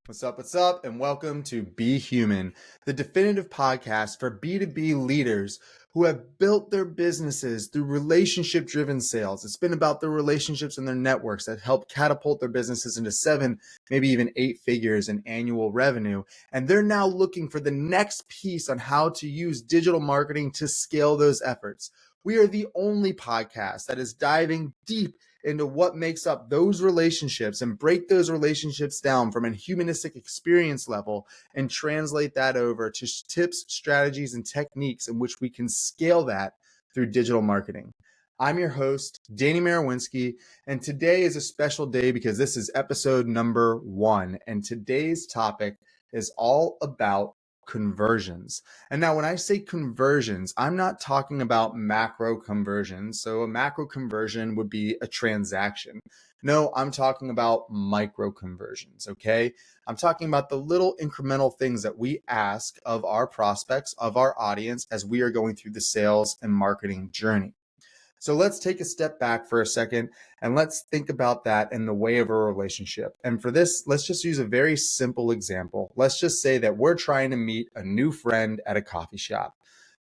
What's up? What's up? And welcome to Be Human, the definitive podcast for B2B leaders who have built their businesses through relationship driven sales. It's been about their relationships and their networks that help catapult their businesses into 7, maybe even 8 figures in annual revenue. And they're now looking for the next piece on how to use digital marketing to scale those efforts. We are the only podcast that is diving deep into what makes up those relationships and break those relationships down from a humanistic experience level and translate that over to tips, strategies, and techniques in which we can scale that through digital marketing. I'm your host, Danny Marawinski, and today is a special day because this is episode number 1, and today's topic is all about conversions. And now when I say conversions, I'm not talking about macro conversions. So a macro conversion would be a transaction. No, I'm talking about micro conversions, okay? I'm talking about the little incremental things that we ask of our prospects, of our audience, as we are going through the sales and marketing journey. So let's take a step back for a second and let's think about that in the way of a relationship. And for this, let's just use a very simple example. Let's just say that we're trying to meet a new friend at a coffee shop.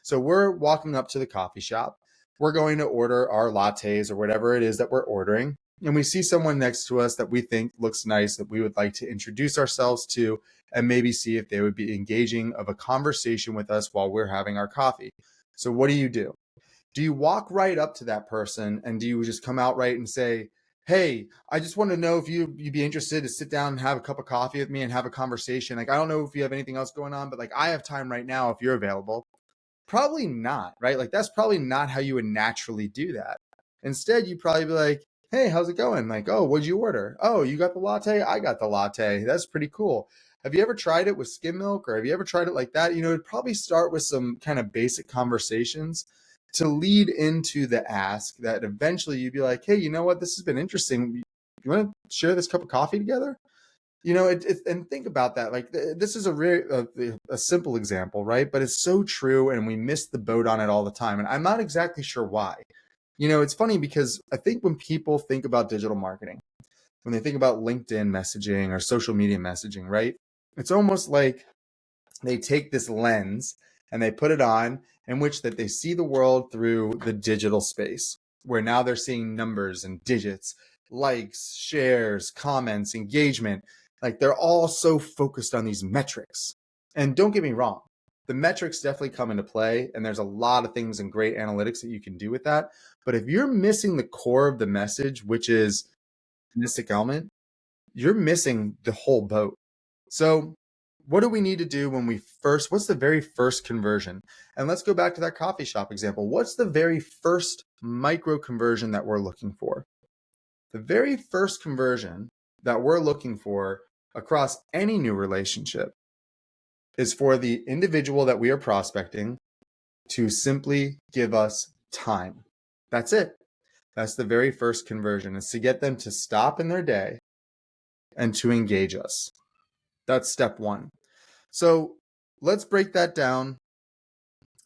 So we're walking up to the coffee shop. We're going to order our lattes or whatever it is that we're ordering. And we see someone next to us that we think looks nice, that we would like to introduce ourselves to, and maybe see if they would be engaging of a conversation with us while we're having our coffee. So what do? Do you walk right up to that person and do you just come out right and say, hey, I just want to know if you'd be interested to sit down and have a cup of coffee with me and have a conversation. Like, I don't know if you have anything else going on, but like I have time right now if you're available. Probably not, right? Like that's probably not how you would naturally do that. Instead, you'd probably be like, hey, how's it going? Like, oh, what'd you order? Oh, you got the latte? I got the latte. That's pretty cool. Have you ever tried it with skim milk or have you ever tried it like that? It'd probably start with some kind of basic conversations to lead into the ask that eventually you'd be like, hey, you know what? This has been interesting. You want to share this cup of coffee together? And think about that. Like this is a simple example, right? But it's so true, and we miss the boat on it all the time. And I'm not exactly sure why. It's funny because I think when people think about digital marketing, when they think about LinkedIn messaging or social media messaging, right? It's almost like they take this lens and they put it on in which that they see the world through the digital space, where now they're seeing numbers and digits, likes, shares, comments, engagement. Like they're all so focused on these metrics. And don't get me wrong, the metrics definitely come into play, and there's a lot of things and great analytics that you can do with that. But if you're missing the core of the message, which is mystic element, you're missing the whole boat. So what do we need to do what's the very first conversion? And let's go back to that coffee shop example. What's the very first micro conversion that we're looking for? The very first conversion that we're looking for across any new relationship is for the individual that we are prospecting to simply give us time. That's it. That's the very first conversion, is to get them to stop in their day and to engage us. That's step 1. So let's break that down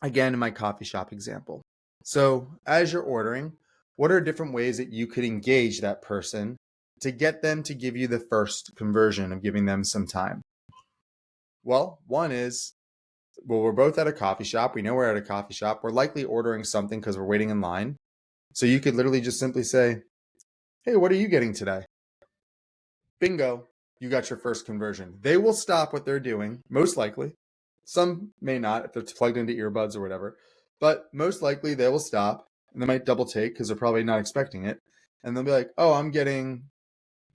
again in my coffee shop example. So as you're ordering, what are different ways that you could engage that person to get them to give you the first conversion of giving them some time? Well, one is, we're both at a coffee shop. We know we're at a coffee shop. We're likely ordering something because we're waiting in line. So you could literally just simply say, hey, what are you getting today? Bingo, you got your first conversion. They will stop what they're doing, most likely. Some may not if they're plugged into earbuds or whatever, but most likely they will stop and they might double take because they're probably not expecting it. And they'll be like, oh, I'm getting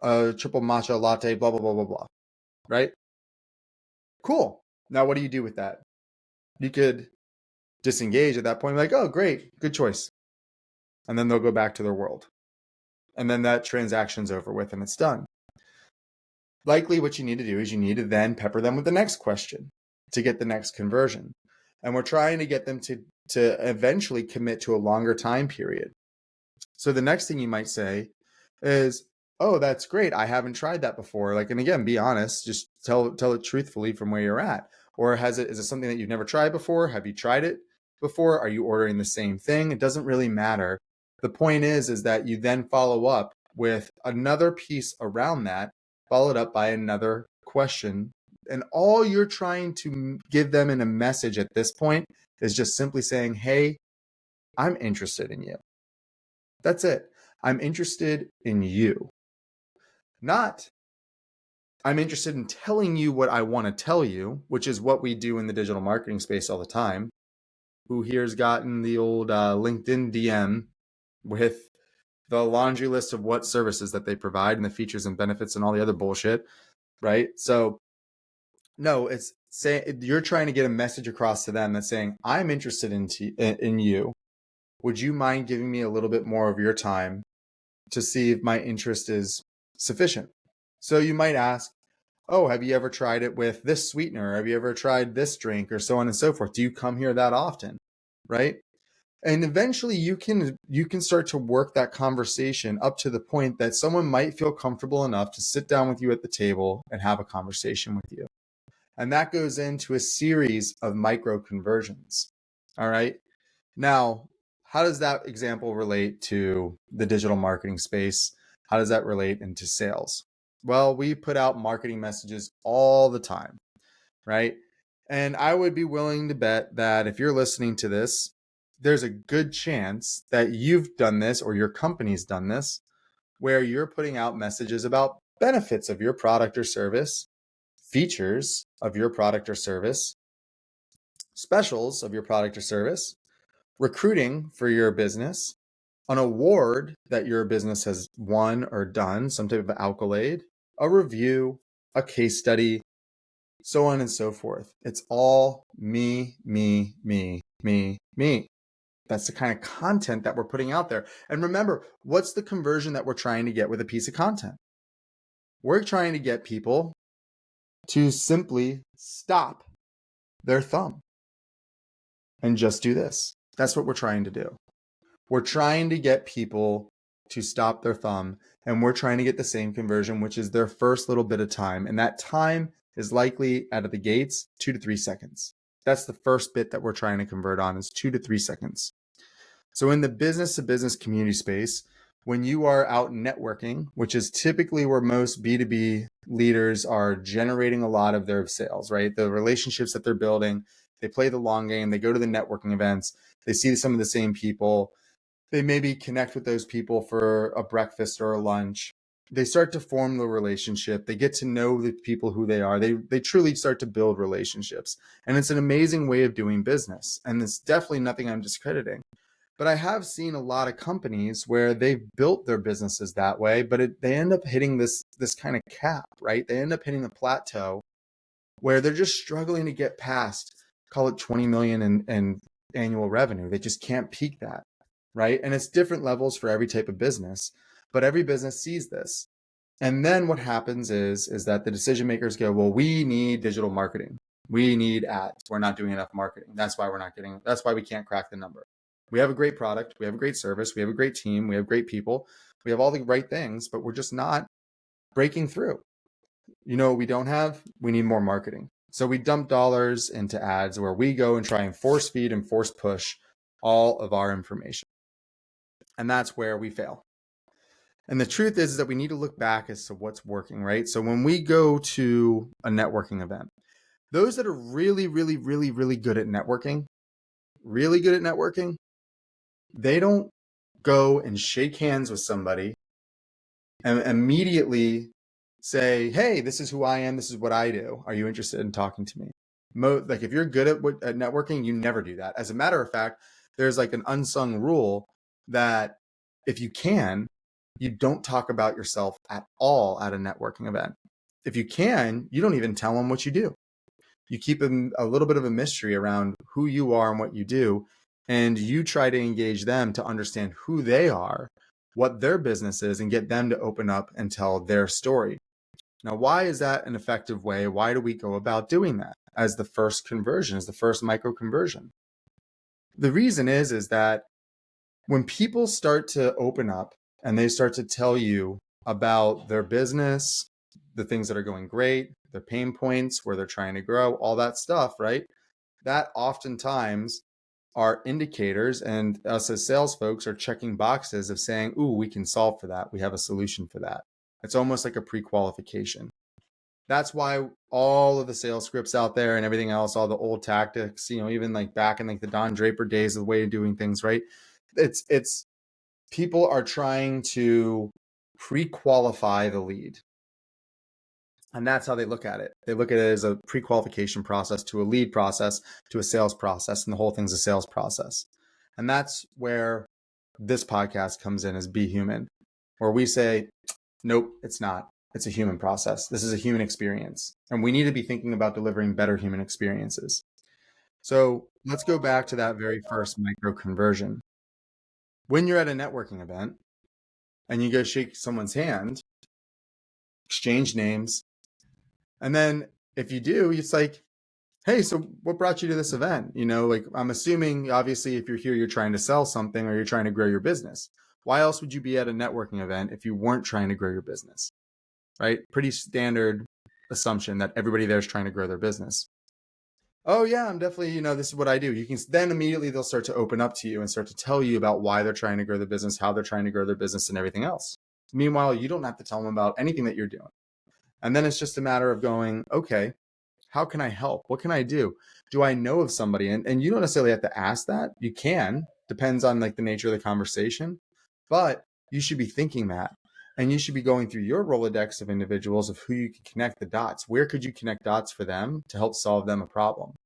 a triple matcha latte, blah, blah, blah, blah, blah. Right? Cool. Now, what do you do with that? You could disengage at that point, like, oh, great, good choice. And then they'll go back to their world. And then that transaction's over with and it's done. Likely what you need to do is you need to then pepper them with the next question to get the next conversion. And we're trying to get them to eventually commit to a longer time period. So the next thing you might say is, oh, that's great. I haven't tried that before. Like, and again, be honest, just tell it truthfully from where you're at. Or is it something that you've never tried before? Have you tried it before? Are you ordering the same thing? It doesn't really matter. The point is that you then follow up with another piece around that, followed up by another question, and all you're trying to give them in a message at this point is just simply saying, hey, I'm interested in you. That's it. I'm interested in you. Not, I'm interested in telling you what I want to tell you, which is what we do in the digital marketing space all the time. Who here's gotten the old LinkedIn DM with the laundry list of what services that they provide and the features and benefits and all the other bullshit, right? So no, it's saying you're trying to get a message across to them that's saying, I'm interested in you. Would you mind giving me a little bit more of your time to see if my interest is sufficient? So you might ask, oh, have you ever tried it with this sweetener? Have you ever tried this drink, or so on and so forth? Do you come here that often? Right? And eventually you can start to work that conversation up to the point that someone might feel comfortable enough to sit down with you at the table and have a conversation with you. And that goes into a series of micro conversions. All right. Now, how does that example relate to the digital marketing space? How does that relate into sales? Well, we put out marketing messages all the time, right? And I would be willing to bet that if you're listening to this, there's a good chance that you've done this or your company's done this, where you're putting out messages about benefits of your product or service, features of your product or service, specials of your product or service, recruiting for your business, an award that your business has won or done, some type of accolade, a review, a case study, so on and so forth. It's all me, me, me, me, me. That's the kind of content that we're putting out there. And remember, what's the conversion that we're trying to get with a piece of content? We're trying to get people to simply stop their thumb and just do this. That's what we're trying to do. We're trying to get people to stop their thumb, and we're trying to get the same conversion, which is their first little bit of time. And that time is likely out of the gates 2 to 3 seconds. That's the first bit that we're trying to convert on, is 2 to 3 seconds. So in the business to business community space, when you are out networking, which is typically where most B2B leaders are generating a lot of their sales, right? The relationships that they're building, they play the long game, they go to the networking events, they see some of the same people, they maybe connect with those people for a breakfast or a lunch. They start to form the relationship. They get to know the people who they are. They truly start to build relationships. And it's an amazing way of doing business. And it's definitely nothing I'm discrediting. But I have seen a lot of companies where they've built their businesses that way, but they end up hitting this kind of cap, right? They end up hitting a plateau where they're just struggling to get past, call it 20 million in annual revenue. They just can't peak that, right? And it's different levels for every type of business, but every business sees this. And then what happens is that the decision makers go, well, we need digital marketing. We need ads. We're not doing enough marketing. That's why we can't crack the number. We have a great product. We have a great service. We have a great team. We have great people. We have all the right things, but we're just not breaking through. You know what we don't have? We need more marketing. So we dump dollars into ads where we go and try and force feed and force push all of our information. And that's where we fail. And the truth is that we need to look back as to what's working, right? So when we go to a networking event, those that are really, really, really, really good at networking, they don't go and shake hands with somebody and immediately say, hey, this is who I am. This is what I do. Are you interested in talking to me? Like if you're good at networking, you never do that. As a matter of fact, there's like an unsung rule that if you can, you don't talk about yourself at all at a networking event. If you can, you don't even tell them what you do. You keep a little bit of a mystery around who you are and what you do. And you try to engage them to understand who they are, what their business is, and get them to open up and tell their story. Now, why is that an effective way? Why do we go about doing that as the first conversion, as the first micro conversion? The reason is that when people start to open up and they start to tell you about their business, the things that are going great, their pain points, where they're trying to grow, all that stuff, right? That oftentimes are indicators, and us as sales folks are checking boxes of saying, ooh, we can solve for that. We have a solution for that. It's almost like a pre-qualification. That's why all of the sales scripts out there and everything else, all the old tactics, even like back in like the Don Draper days, the way of doing things, right? It's people are trying to pre-qualify the lead. And that's how they look at it. They look at it as a pre-qualification process to a lead process to a sales process, and the whole thing's a sales process. And that's where this podcast comes in as Be Human, where we say, nope, it's not. It's a human process. This is a human experience. And we need to be thinking about delivering better human experiences. So let's go back to that very first micro conversion. When you're at a networking event and you go shake someone's hand, exchange names, and then if you do, it's like, hey, so what brought you to this event? Like I'm assuming, obviously, if you're here, you're trying to sell something or you're trying to grow your business. Why else would you be at a networking event if you weren't trying to grow your business? Right? Pretty standard assumption that everybody there is trying to grow their business. Oh yeah, I'm definitely, this is what I do. You can then immediately they'll start to open up to you and start to tell you about why they're trying to grow their business, how they're trying to grow their business and everything else. Meanwhile, you don't have to tell them about anything that you're doing. And then it's just a matter of going, okay, how can I help? What can I do? Do I know of somebody? And you don't necessarily have to ask that. You can, depends on like the nature of the conversation, but you should be thinking that. And you should be going through your Rolodex of individuals of who you can connect the dots. Where could you connect dots for them to help solve them a problem?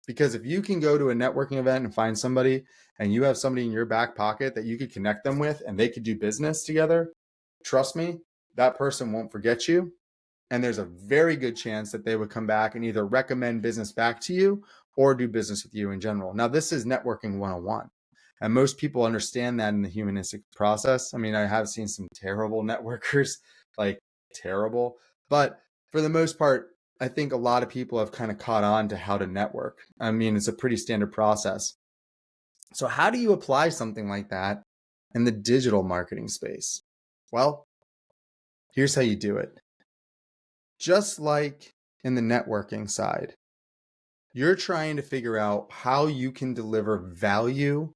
Because if you can go to a networking event and find somebody and you have somebody in your back pocket that you could connect them with and they could do business together, trust me, that person won't forget you. And there's a very good chance that they would come back and either recommend business back to you or do business with you in general. Now, this is networking 101. And most people understand that in the humanistic process. I mean, I have seen some terrible networkers, like terrible. But for the most part, I think a lot of people have kind of caught on to how to network. I mean, it's a pretty standard process. So, how do you apply something like that in the digital marketing space? Well, here's how you do it. Just like in the networking side, you're trying to figure out how you can deliver value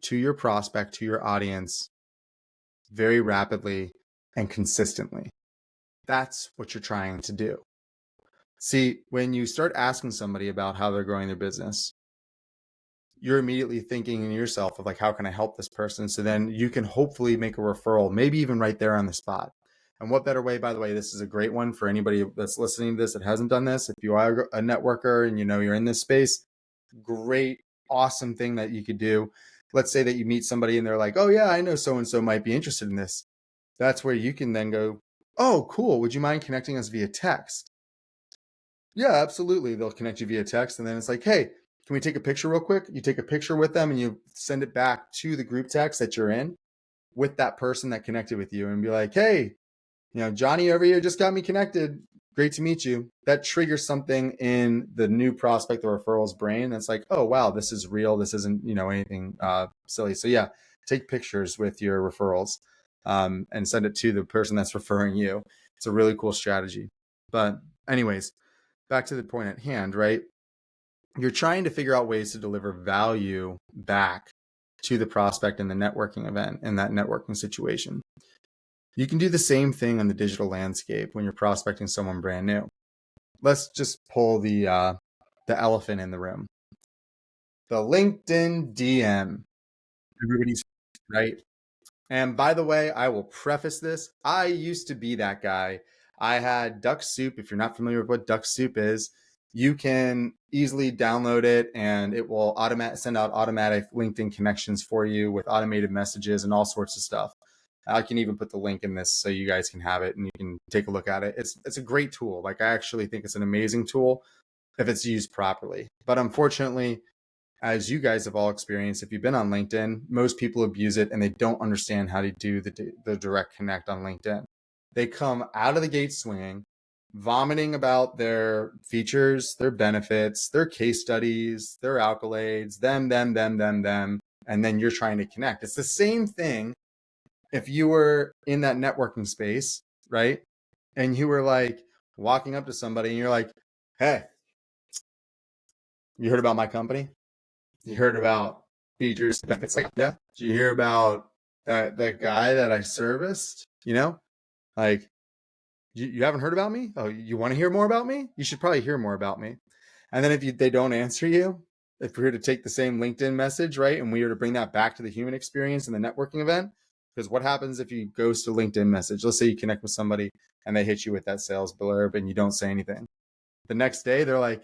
to your prospect, to your audience very rapidly and consistently. That's what you're trying to do. See, when you start asking somebody about how they're growing their business, you're immediately thinking in yourself of like, how can I help this person? So then you can hopefully make a referral, maybe even right there on the spot. And what better way, by the way, this is a great one for anybody that's listening to this that hasn't done this. If you are a networker and you're in this space, great, awesome thing that you could do. Let's say that you meet somebody and they're like, oh yeah, I know so-and-so might be interested in this. That's where you can then go, oh, cool. Would you mind connecting us via text? Yeah, absolutely. They'll connect you via text. And then it's like, hey, can we take a picture real quick? You take a picture with them and you send it back to the group text that you're in with that person that connected with you and be like, hey, Johnny over here just got me connected. Great to meet you. That triggers something in the new prospect or referral's brain. That's like, oh, wow, this is real. This isn't, anything silly. So yeah, take pictures with your referrals and send it to the person that's referring you. It's a really cool strategy. But anyways, back to the point at hand, right? You're trying to figure out ways to deliver value back to the prospect in the networking event, in that networking situation. You can do the same thing on the digital landscape when you're prospecting someone brand new. Let's just pull the elephant in the room. The LinkedIn DM. Everybody's right. And by the way, I will preface this. I used to be that guy. I had Duck Soup. If you're not familiar with what Duck Soup is, you can easily download it and it will send out automatic LinkedIn connections for you with automated messages and all sorts of stuff. I can even put the link in this so you guys can have it and you can take a look at it. It's a great tool. Like I actually think it's an amazing tool if it's used properly. But unfortunately, as you guys have all experienced, if you've been on LinkedIn, most people abuse it and they don't understand how to do the direct connect on LinkedIn. They come out of the gate swinging, vomiting about their features, their benefits, their case studies, their accolades, them, and then you're trying to connect. It's the same thing if you were in that networking space, right? And you were like walking up to somebody and you're like, hey, you heard about my company? You heard about features, benefits? Like, yeah. Did you hear about that guy that I serviced? Like, You haven't heard about me? Oh, you want to hear more about me? You should probably hear more about me. And then if they don't answer you, if we were to take the same LinkedIn message, right, and we were to bring that back to the human experience in the networking event, because what happens if you ghost a LinkedIn message? Let's say you connect with somebody and they hit you with that sales blurb and you don't say anything. The next day, they're like,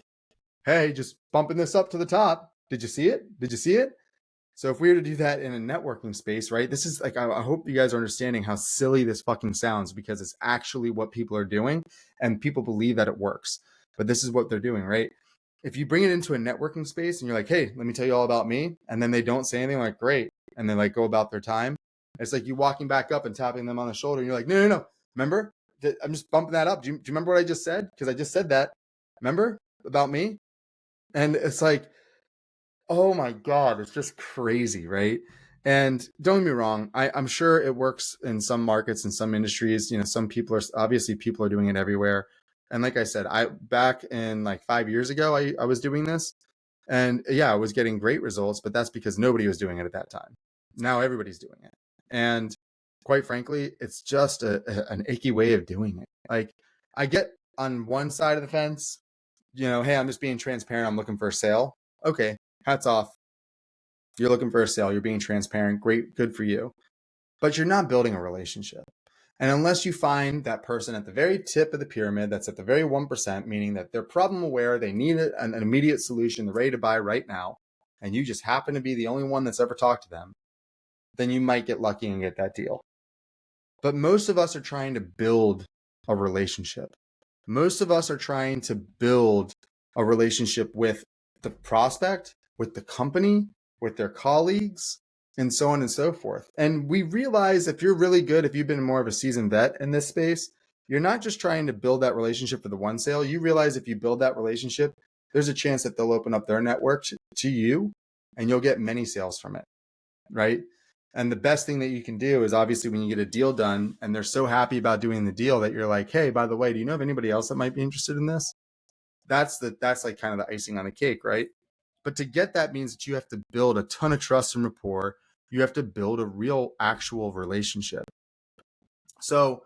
hey, just bumping this up to the top. Did you see it? Did you see it? So if we were to do that in a networking space, right? This is like, I hope you guys are understanding how silly this fucking sounds, because it's actually what people are doing and people believe that it works. But this is what they're doing, right? If you bring it into a networking space and you're like, hey, let me tell you all about me, and then they don't say anything, like, great, and then like go about their time, it's like you walking back up and tapping them on the shoulder and you're like, no. Remember? I'm just bumping that up. Do you remember what I just said? Because I just said that. Remember about me? And it's like, oh my God, it's just crazy, right? And don't get me wrong, I'm sure it works in some markets, in some industries. Some people are doing it everywhere. And like I said, I back in like 5 years ago, I was doing this, and yeah, I was getting great results, but that's because nobody was doing it at that time. Now everybody's doing it. And quite frankly, it's just an icky way of doing it. Like, I get on one side of the fence, hey, I'm just being transparent. I'm looking for a sale. Okay, hats off. You're looking for a sale. You're being transparent. Great, good for you. But you're not building a relationship. And unless you find that person at the very tip of the pyramid, that's at the very 1%, meaning that they're problem aware, they need an immediate solution, they're ready to buy right now, and you just happen to be the only one that's ever talked to them, then you might get lucky and get that deal. But most of us are trying to build a relationship. Most of us are trying to build a relationship with the prospect, with the company, with their colleagues, and so on and so forth. And we realize if you're really good, if you've been more of a seasoned vet in this space, you're not just trying to build that relationship for the one sale. You realize if you build that relationship, there's a chance that they'll open up their network to you and you'll get many sales from it, right? And the best thing that you can do is obviously when you get a deal done and they're so happy about doing the deal that you're like, hey, by the way, do you know of anybody else that might be interested in this? That's like kind of the icing on the cake, right? But to get that means that you have to build a ton of trust and rapport. You have to build a real actual relationship. So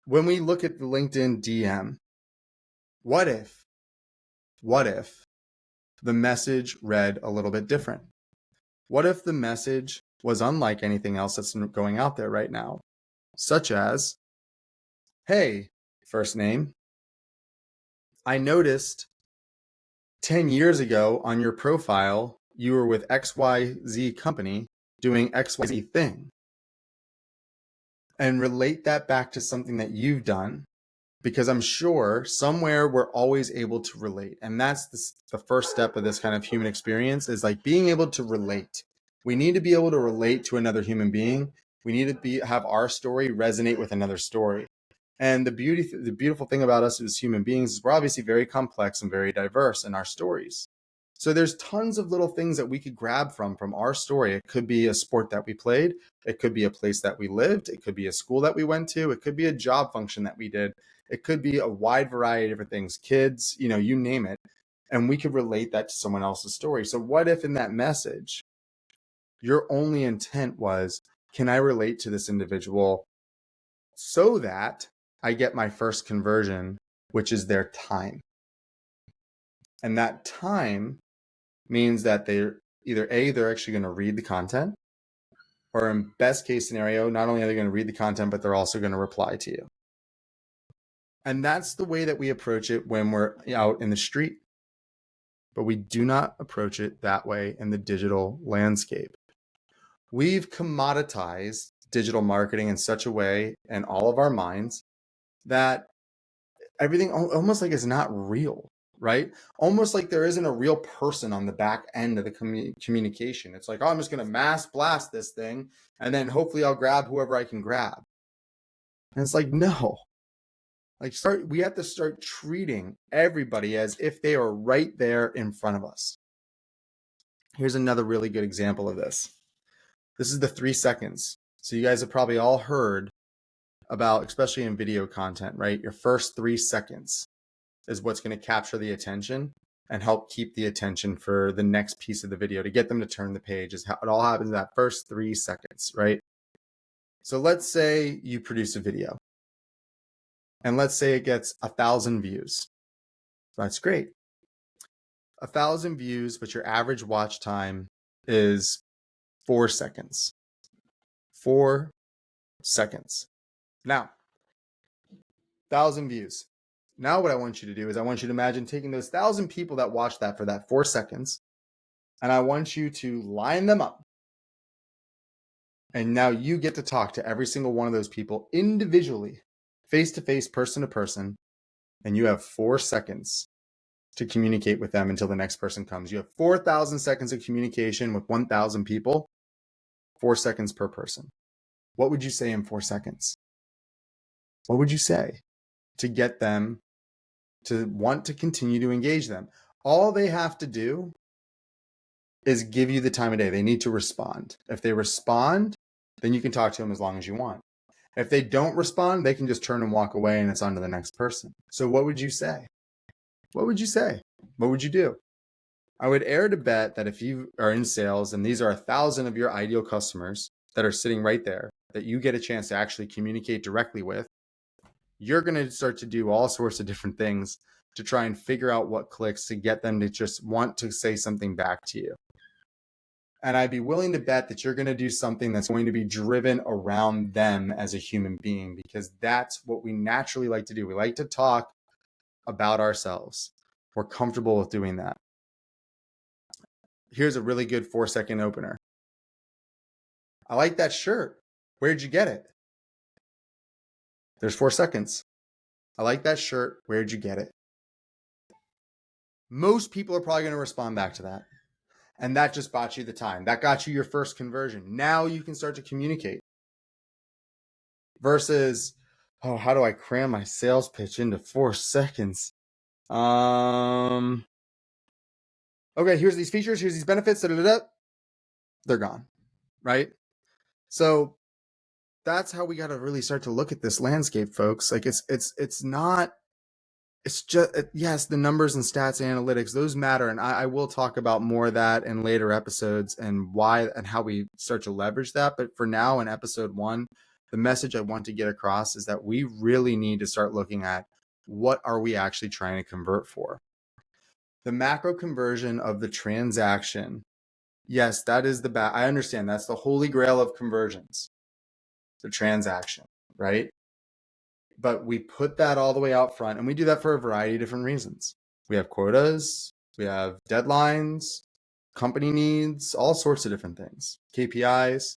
when we look at the LinkedIn DM, what if the message read a little bit different? What if the message was unlike anything else that's going out there right now? Such as, hey, first name, I noticed 10 years ago on your profile, you were with XYZ company doing XYZ thing. And relate that back to something that you've done, because I'm sure somewhere we're always able to relate. And that's the first step of this kind of human experience, is like being able to relate. We need to be able to relate to another human being. We need to have our story resonate with another story. And the beautiful thing about us as human beings is we're obviously very complex and very diverse in our stories. So there's tons of little things that we could grab from our story. It could be a sport that we played. It could be a place that we lived. It could be a school that we went to. It could be a job function that we did. It could be a wide variety of different things, kids, you name it. And we could relate that to someone else's story. So what if in that message, your only intent was, can I relate to this individual so that I get my first conversion, which is their time? And that time means that they're either they're actually going to read the content, or in best case scenario, not only are they going to read the content, but they're also going to reply to you. And that's the way that we approach it when we're out in the street. But we do not approach it that way in the digital landscape. We've commoditized digital marketing in such a way in all of our minds that everything almost like is not real, right? Almost like there isn't a real person on the back end of the communication. It's like, oh, I'm just going to mass blast this thing, and then hopefully I'll grab whoever I can grab. And it's like, no. We have to start treating everybody as if they are right there in front of us. Here's another really good example of this. This is the 3 seconds. So you guys have probably all heard about, especially in video content, right? Your first 3 seconds is what's going to capture the attention and help keep the attention for the next piece of the video, to get them to turn the page. Is how it all happens in that first 3 seconds, right? So let's say you produce a video. And let's say it gets 1,000 views. That's great. 1,000 views, but your average watch time is 4 seconds. 4 seconds. Now, 1,000 views. Now what I want you to do is I want you to imagine taking those 1,000 people that watched that for that 4 seconds, and I want you to line them up. And now you get to talk to every single one of those people individually, face to face, person to person, and you have 4 seconds to communicate with them until the next person comes. You have 4,000 seconds of communication with 1,000 people, 4 seconds per person. What would you say in 4 seconds? What would you say to get them to want to continue to engage them? All they have to do is give you the time of day. They need to respond. If they respond, then you can talk to them as long as you want. If they don't respond, they can just turn and walk away and it's on to the next person. So what would you say? What would you say? What would you do? I would err to bet that if you are in sales and these are 1,000 of your ideal customers that are sitting right there, that you get a chance to actually communicate directly with, you're going to start to do all sorts of different things to try and figure out what clicks to get them to just want to say something back to you. And I'd be willing to bet that you're going to do something that's going to be driven around them as a human being, because that's what we naturally like to do. We like to talk about ourselves. We're comfortable with doing that. Here's a really good 4-second opener. I like that shirt. Where'd you get it? There's 4 seconds. I like that shirt. Where'd you get it? Most people are probably going to respond back to that. And that just bought you the time. That got you your first conversion. Now you can start to communicate. Versus, oh, how do I cram my sales pitch into 4 seconds? Okay, here's these features, here's these benefits, they're gone, right? So that's how we got to really start to look at this landscape, folks. Like it's not, it's just, yes, the numbers and stats and analytics, those matter. And I will talk about more of that in later episodes and why and how we start to leverage that. But for now, in episode 1, the message I want to get across is that we really need to start looking at what are we actually trying to convert for. The macro conversion of the transaction. Yes, that is I understand that's the holy grail of conversions, the transaction, right? But we put that all the way out front, and we do that for a variety of different reasons. We have quotas, we have deadlines, company needs, all sorts of different things, KPIs.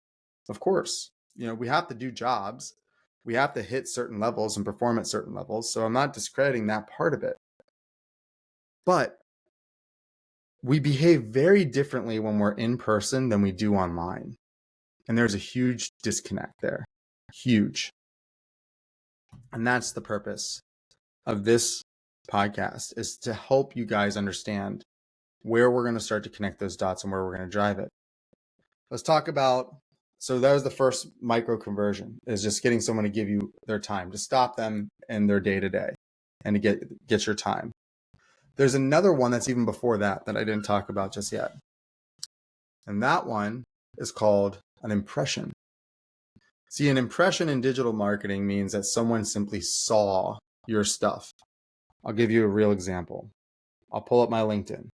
Of course, we have to do jobs. We have to hit certain levels and perform at certain levels. So I'm not discrediting that part of it. But we behave very differently when we're in person than we do online. And there's a huge disconnect there. Huge. And that's the purpose of this podcast, is to help you guys understand where we're going to start to connect those dots and where we're going to drive it. Let's talk about, so that was the first micro conversion, is just getting someone to give you their time, to stop them in their day-to-day and to get your time. There's another one that's even before that I didn't talk about just yet. And that one is called an impression. See, an impression in digital marketing means that someone simply saw your stuff. I'll give you a real example. I'll pull up my LinkedIn.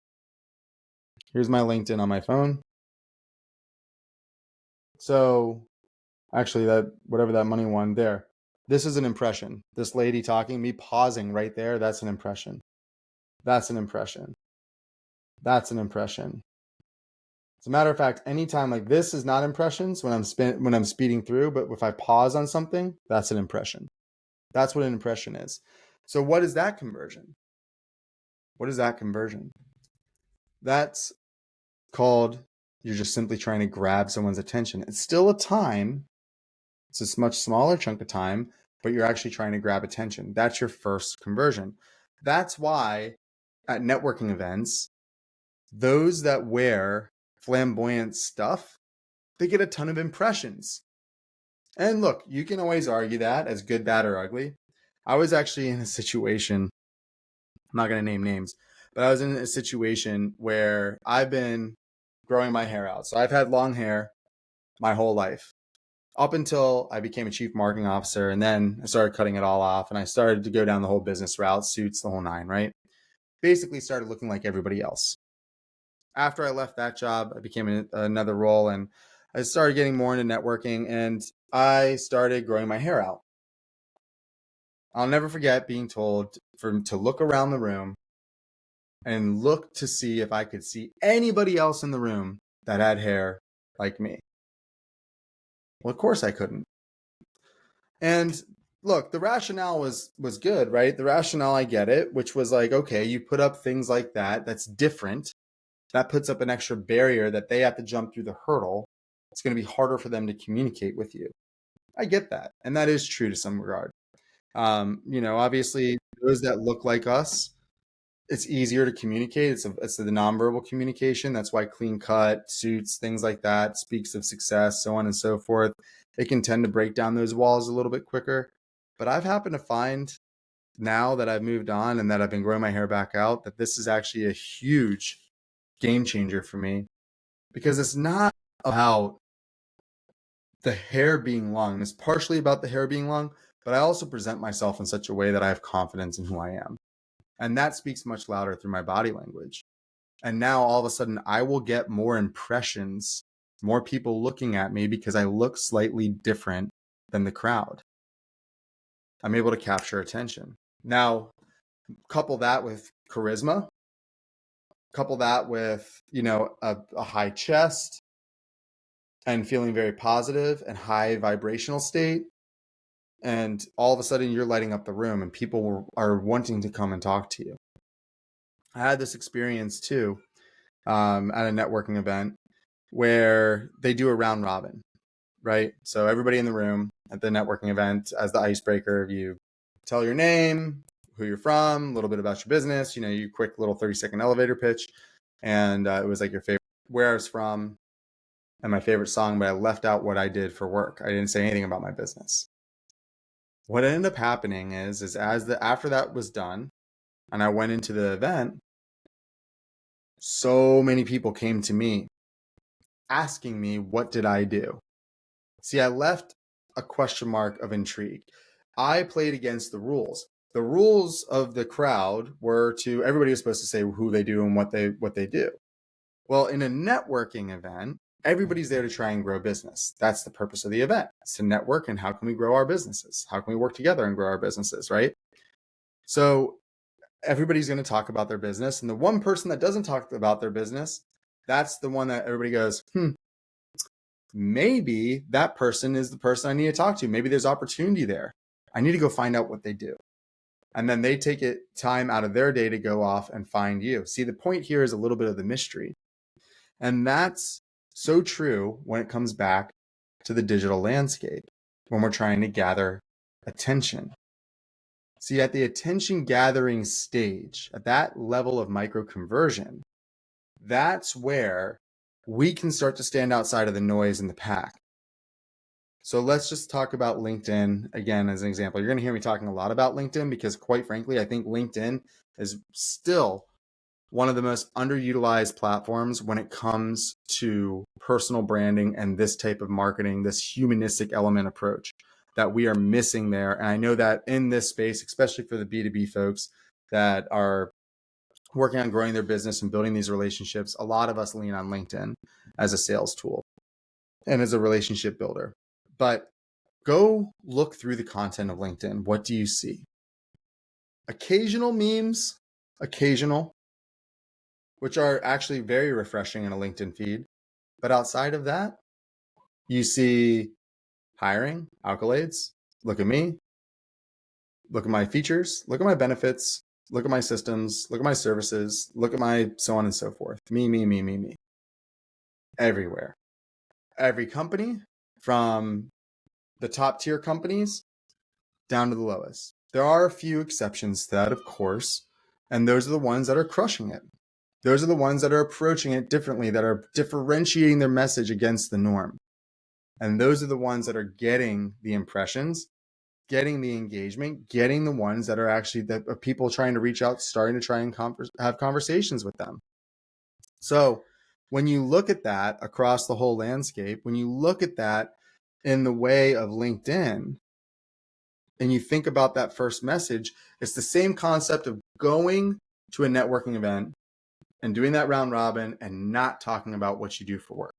Here's my LinkedIn on my phone. So actually, that whatever that money one there, this is an impression. This lady talking, me pausing right there, that's an impression. That's an impression. That's an impression. As a matter of fact, anytime like this is not impressions when I'm speeding through, but if I pause on something, that's an impression. That's what an impression is. So what is that conversion? What is that conversion? That's called, you're just simply trying to grab someone's attention. It's still a time. It's a much smaller chunk of time, but you're actually trying to grab attention. That's your first conversion. That's why at networking events, those that wear flamboyant stuff, they get a ton of impressions. And look, you can always argue that as good, bad, or ugly. I was actually in a situation, I'm not going to name names, but I was in a situation where I've been growing my hair out. So I've had long hair my whole life. up until I became a chief marketing officer. And then I started cutting it all off and I started to go down the whole business route, suits, the whole nine, right? Basically started looking like everybody else. After I left that job, I became another role and I started getting more into networking and I started growing my hair out. I'll never forget being told to look around the room and look to see if I could see anybody else in the room that had hair like me. Well, of course I couldn't. And look, the rationale was good, right? The rationale, I get it, which was like, okay, you put up things like that, that's different. That puts up an extra barrier that they have to jump through the hurdle. It's going to be harder for them to communicate with you. I get that. And that is true to some regard. Obviously, those that look like us, it's easier to communicate. It's the nonverbal communication. That's why clean cut, suits, things like that speaks of success, so on and so forth. It can tend to break down those walls a little bit quicker. But I've happened to find now that I've moved on and that I've been growing my hair back out, that this is actually a huge game changer for me, because it's not about the hair being long. It's partially about the hair being long, but I also present myself in such a way that I have confidence in who I am. And that speaks much louder through my body language. And now all of a sudden I will get more impressions, more people looking at me because I look slightly different than the crowd. I'm able to capture attention. Now, couple that with charisma, couple that with, a high chest and feeling very positive and high vibrational state. And all of a sudden you're lighting up the room and people are wanting to come and talk to you. I had this experience too at a networking event where they do a round robin, right? So everybody in the room at the networking event, as the icebreaker, you tell your name, who you're from, a little bit about your business, you quick little 30-second elevator pitch. And it was like your favorite, where I was from, and my favorite song, but I left out what I did for work. I didn't say anything about my business. What ended up happening is after that was done and I went into the event, so many people came to me asking me, what did I do? See, I left a question mark of intrigue. I played against the rules. The rules of the crowd were everybody was supposed to say who they do and what they do. Well, in a networking event, everybody's there to try and grow business. That's the purpose of the event. It's to network and how can we grow our businesses? How can we work together and grow our businesses, right? So everybody's going to talk about their business. And the one person that doesn't talk about their business, that's the one that everybody goes, maybe that person is the person I need to talk to. Maybe there's opportunity there. I need to go find out what they do. And then they take time out of their day to go off and find you. See, the point here is a little bit of the mystery. And that's so true when it comes back to the digital landscape, when we're trying to gather attention. See, at the attention gathering stage, at that level of micro conversion, that's where we can start to stand outside of the noise in the pack. So let's just talk about LinkedIn again as an example. You're going to hear me talking a lot about LinkedIn because, quite frankly, I think LinkedIn is still one of the most underutilized platforms when it comes to personal branding and this type of marketing, this humanistic element approach that we are missing there. And I know that in this space, especially for the B2B folks that are working on growing their business and building these relationships, a lot of us lean on LinkedIn as a sales tool and as a relationship builder. But go look through the content of LinkedIn. What do you see? Occasional memes, which are actually very refreshing in a LinkedIn feed. But outside of that, you see hiring, accolades, look at me, look at my features, look at my benefits, look at my systems, look at my services, look at my so on and so forth. Me. Everywhere. Every company, from the top tier companies down to the lowest. There are a few exceptions to that, of course, and those are the ones that are crushing it. Those are the ones that are approaching it differently, that are differentiating their message against the norm. And those are the ones that are getting the impressions, getting the engagement, getting the ones that are actually the people trying to reach out, starting to try and have conversations with them. So when you look at that across the whole landscape, when you look at that in the way of LinkedIn, and you think about that first message, it's the same concept of going to a networking event and doing that round robin and not talking about what you do for work.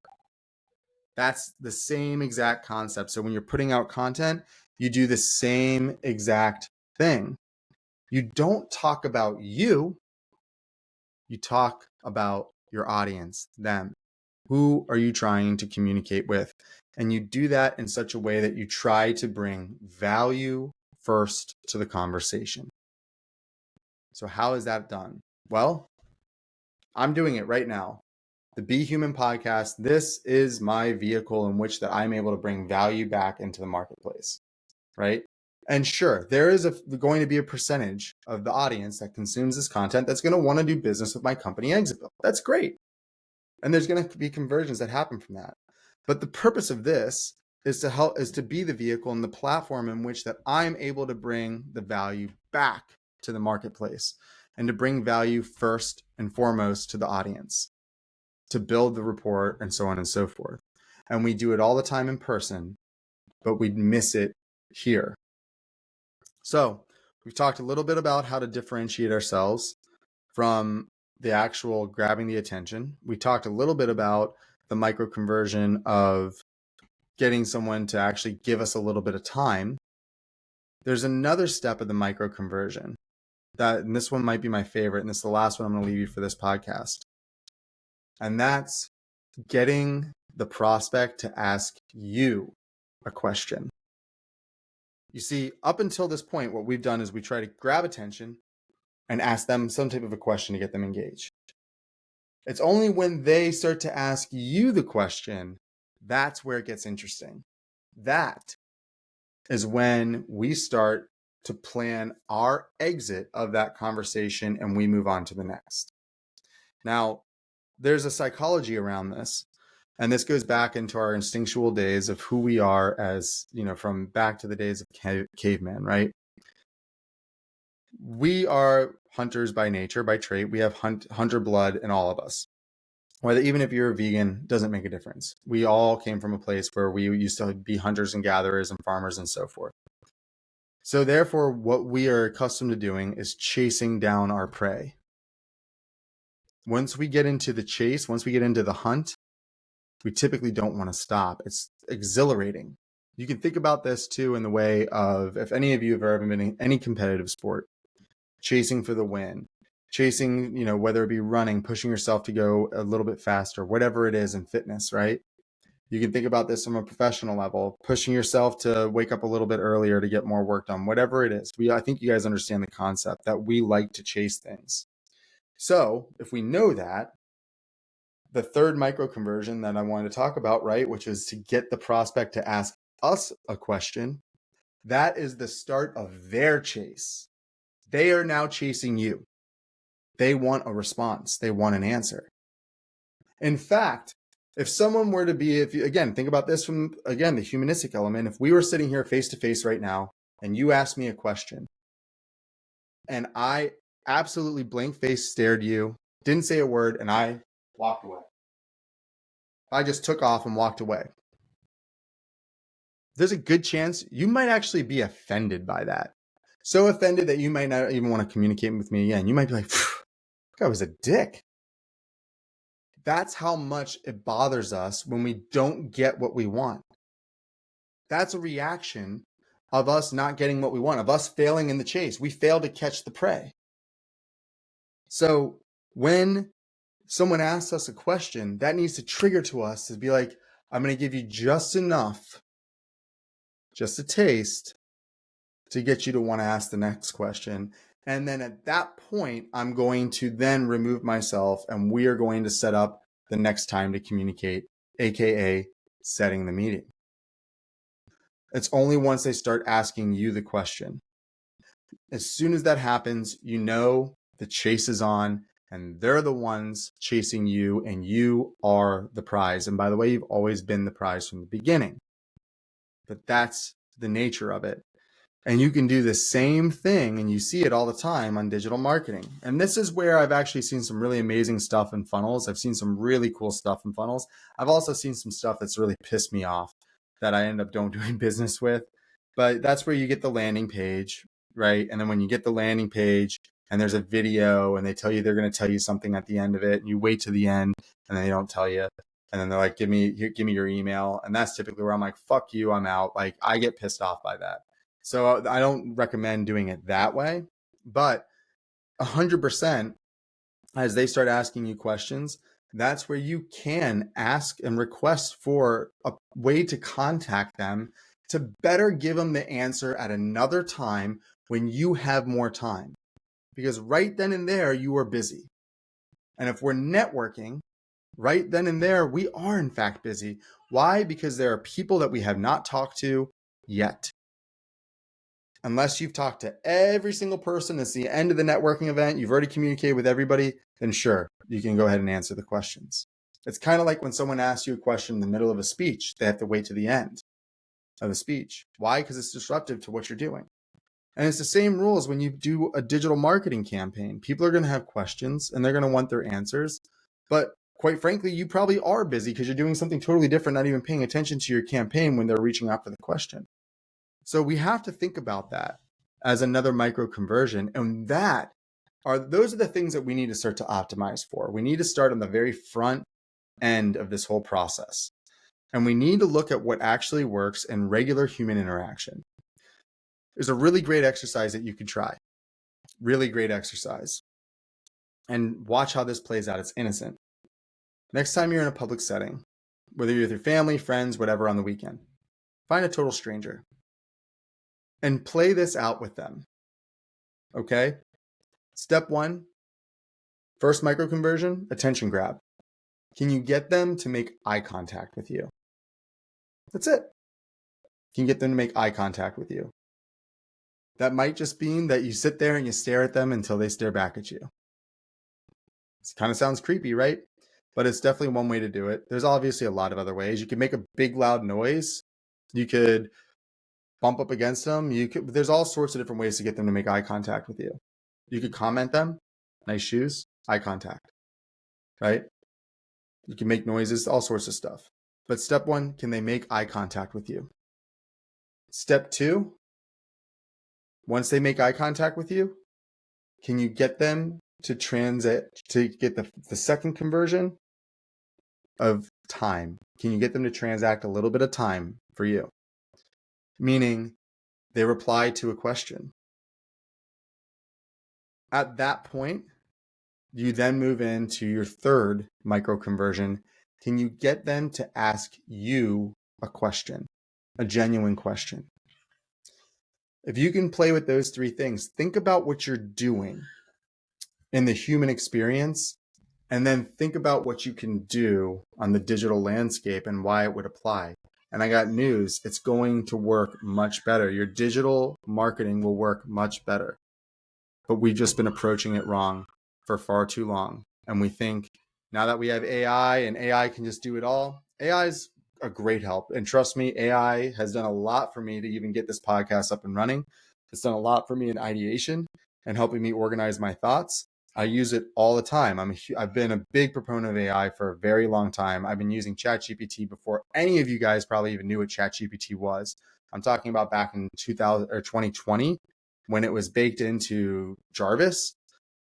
That's the same exact concept. So when you're putting out content, you do the same exact thing. You don't talk about you talk about your audience, them. Who are you trying to communicate with? And you do that in such a way that you try to bring value first to the conversation. So how is that done? Well, I'm doing it right now. The Be Human podcast, this is my vehicle in which that I'm able to bring value back into the marketplace, right? And sure, there is going to be a percentage of the audience that consumes this content that's going to want to do business with my company, Exit Bill. That's great. And there's going to be conversions that happen from that. But the purpose of this is to be the vehicle and the platform in which that I'm able to bring the value back to the marketplace and to bring value first and foremost to the audience, to build the rapport and so on and so forth. And we do it all the time in person, but we miss it here. So we've talked a little bit about how to differentiate ourselves from the actual grabbing the attention. We talked a little bit about the micro conversion of getting someone to actually give us a little bit of time. There's another step of the micro conversion and this one might be my favorite, and this is the last one I'm going to leave you for this podcast. And that's getting the prospect to ask you a question. You see, up until this point, what we've done is we try to grab attention and ask them some type of a question to get them engaged. It's only when they start to ask you the question, that's where it gets interesting. That is when we start to plan our exit of that conversation and we move on to the next. Now, there's a psychology around this, and this goes back into our instinctual days of who we are as, from back to the days of caveman, right? We are hunters by nature, by trait. We have hunter blood in all of us. Whether even if you're a vegan, doesn't make a difference. We all came from a place where we used to be hunters and gatherers and farmers and so forth. So therefore, what we are accustomed to doing is chasing down our prey. Once we get into the chase, once we get into the hunt, we typically don't want to stop. It's exhilarating. You can think about this too in the way of, if any of you have ever been in any competitive sport, chasing for the win, chasing, whether it be running, pushing yourself to go a little bit faster, whatever it is in fitness, right? You can think about this from a professional level, pushing yourself to wake up a little bit earlier to get more work done, whatever it is. I think you guys understand the concept that we like to chase things. So if we know that, the third micro conversion that I wanted to talk about, right, which is to get the prospect to ask us a question, that is the start of their chase. They are now chasing you. They want a response. They want an answer. In fact, if someone were to be, think about this from, again, the humanistic element. If we were sitting here face to face right now and you asked me a question and I absolutely blank-faced stared you, didn't say a word, and I walked away. I just took off and walked away. There's a good chance you might actually be offended by that. So offended that you might not even want to communicate with me again. You might be like, that guy was a dick. That's how much it bothers us when we don't get what we want. That's a reaction of us not getting what we want, of us failing in the chase. We fail to catch the prey. So when someone asks us a question, that needs to trigger to us to be like, I'm going to give you just enough, just a taste, to get you to want to ask the next question. And then at that point, I'm going to then remove myself and we are going to set up the next time to communicate, AKA setting the meeting. It's only once they start asking you the question. As soon as that happens, the chase is on and they're the ones chasing you and you are the prize. And by the way, you've always been the prize from the beginning. But that's the nature of it. And you can do the same thing, and you see it all the time on digital marketing. And this is where I've actually seen some really amazing stuff in funnels. I've seen some really cool stuff in funnels. I've also seen some stuff that's really pissed me off. that I end up don't doing business with. But that's where you get the landing page, right? And then when you get the landing page and there's a video and they tell you they're going to tell you something at the end of it, and you wait to the end and they don't tell you. And then they're like, give me your email. And that's typically where I'm like, fuck you, I'm out. Like, I get pissed off by that. So I don't recommend doing it that way. But 100%, as they start asking you questions, that's where you can ask and request for a way to contact them to better give them the answer at another time when you have more time. Because right then and there, you are busy. And if we're networking, right then and there, we are in fact busy. Why? Because there are people that we have not talked to yet. Unless you've talked to every single person, it's the end of the networking event, you've already communicated with everybody, then sure, you can go ahead and answer the questions. It's kind of like when someone asks you a question in the middle of a speech, they have to wait to the end of the speech. Why? Because it's disruptive to what you're doing. And it's the same rules when you do a digital marketing campaign. People are going to have questions and they're going to want their answers. But quite frankly, you probably are busy because you're doing something totally different, not even paying attention to your campaign when they're reaching out for the question. So we have to think about that as another micro conversion. And those are the things that we need to start to optimize for. We need to start on the very front end of this whole process. And we need to look at what actually works in regular human interaction. There's a really great exercise that you could try. Really great exercise. And watch how this plays out. It's innocent. Next time you're in a public setting, whether you're with your family, friends, whatever, on the weekend, find a total stranger and play this out with them. Okay? Step 1, first micro conversion, attention grab. Can you get them to make eye contact with you? That's it. Can you get them to make eye contact with you? That might just mean that you sit there and you stare at them until they stare back at you. It kind of sounds creepy, right? But it's definitely one way to do it. There's obviously a lot of other ways. You could make a big loud noise. You could bump up against them. There's all sorts of different ways to get them to make eye contact with you. You could comment them, nice shoes, eye contact, right? You can make noises, all sorts of stuff. But step 1, can they make eye contact with you? Step 2, once they make eye contact with you, can you get them to get the second conversion of time? Can you get them to transact a little bit of time for you? Meaning they reply to a question. At that point, you then move into your third micro conversion. Can you get them to ask you a question, a genuine question? If you can play with those 3 things, think about what you're doing in the human experience, and then think about what you can do on the digital landscape and why it would apply. And I got news, it's going to work much better. Your digital marketing will work much better. But we've just been approaching it wrong for far too long. And we think now that we have AI and AI can just do it all, AI is a great help. And trust me, AI has done a lot for me to even get this podcast up and running. It's done a lot for me in ideation and helping me organize my thoughts. I use it all the time. I've been a big proponent of AI for a very long time. I've been using ChatGPT before any of you guys probably even knew what ChatGPT was. I'm talking about back in 2020 when it was baked into Jarvis,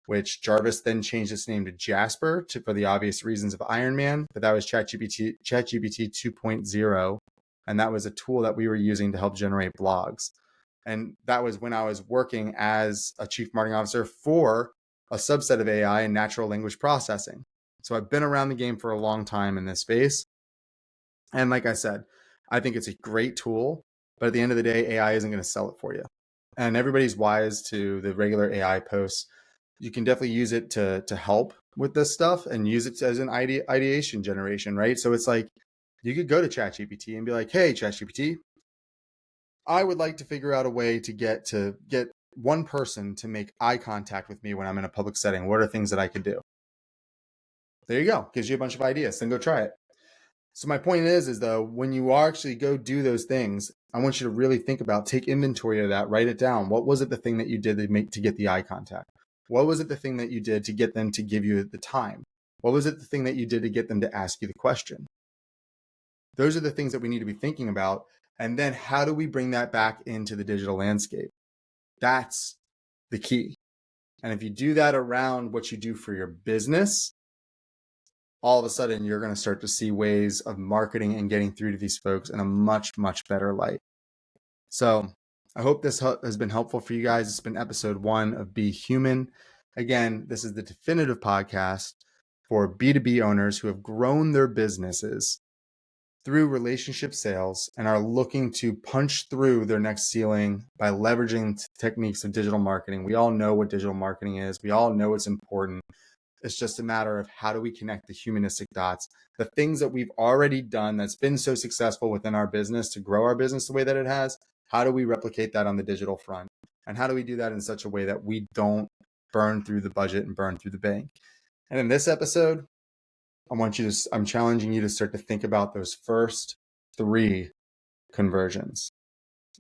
which Jarvis then changed its name to Jasper for the obvious reasons of Iron Man. But that was ChatGPT 2.0. And that was a tool that we were using to help generate blogs. And that was when I was working as a chief marketing officer for a subset of AI and natural language processing. So I've been around the game for a long time in this space. And like I said, I think it's a great tool, but at the end of the day, AI isn't going to sell it for you. And everybody's wise to the regular AI posts. You can definitely use it to help with this stuff and use it as an ideation generation, right? So it's like, you could go to ChatGPT and be like, hey, ChatGPT, I would like to figure out a way to get one person to make eye contact with me when I'm in a public setting. What are things that I could do? There you go. Gives you a bunch of ideas. Then go try it. So my point is though, when you actually go do those things, I want you to really think about, take inventory of that, write it down. What was it the thing that you did to get the eye contact? What was it the thing that you did to get them to give you the time? What was it the thing that you did to get them to ask you the question? Those are the things that we need to be thinking about. And then how do we bring that back into the digital landscape? That's the key. And if you do that around what you do for your business, all of a sudden you're going to start to see ways of marketing and getting through to these folks in a much, much better light. So I hope this has been helpful for you guys. It's been episode 1 of Be Human. Again, this is the definitive podcast for B2B owners who have grown their businesses through relationship sales and are looking to punch through their next ceiling by leveraging techniques of digital marketing. We all know what digital marketing is. We all know it's important. It's just a matter of how do we connect the humanistic dots, the things that we've already done that's been so successful within our business to grow our business the way that it has. How do we replicate that on the digital front? And how do we do that in such a way that we don't burn through the budget and burn through the bank? And in this episode, I'm challenging you to start to think about those first 3 conversions.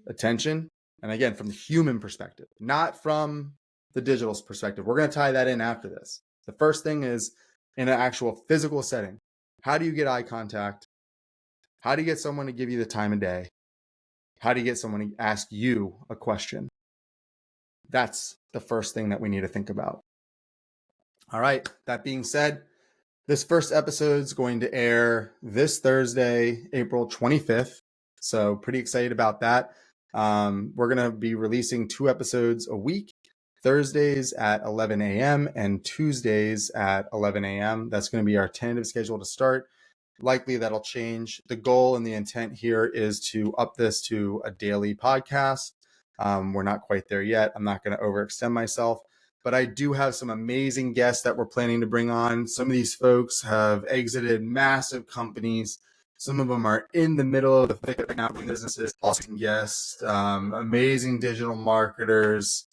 Attention, and again, from the human perspective, not from the digital perspective. We're going to tie that in after this. The first thing is in an actual physical setting. How do you get eye contact? How do you get someone to give you the time of day? How do you get someone to ask you a question? That's the first thing that we need to think about. All right, that being said, this first episode is going to air this Thursday, April 25th. So pretty excited about that. We're going to be releasing 2 episodes a week, Thursdays at 11 a.m. and Tuesdays at 11 a.m. That's going to be our tentative schedule to start. Likely that'll change. The goal and the intent here is to up this to a daily podcast. We're not quite there yet. I'm not going to overextend myself. But I do have some amazing guests that we're planning to bring on. Some of these folks have exited massive companies. Some of them are in the middle of the thick of now businesses. Awesome guests, amazing digital marketers,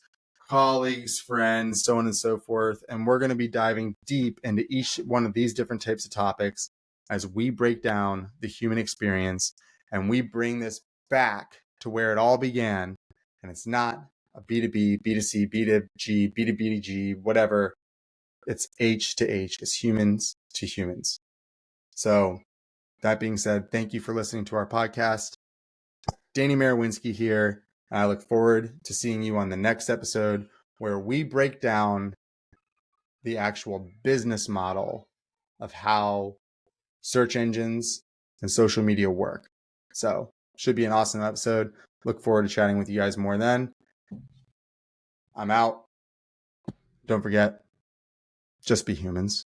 colleagues, friends, so on and so forth. And we're going to be diving deep into each one of these different types of topics as we break down the human experience and we bring this back to where it all began. And it's not a B2B, B2C, B2G, B2B2G, whatever. It's H to H. It's humans to humans. So that being said, thank you for listening to our podcast. Danny Marowinski here. I look forward to seeing you on the next episode where we break down the actual business model of how search engines and social media work. So should be an awesome episode. Look forward to chatting with you guys more then. I'm out. Don't forget, just be humans.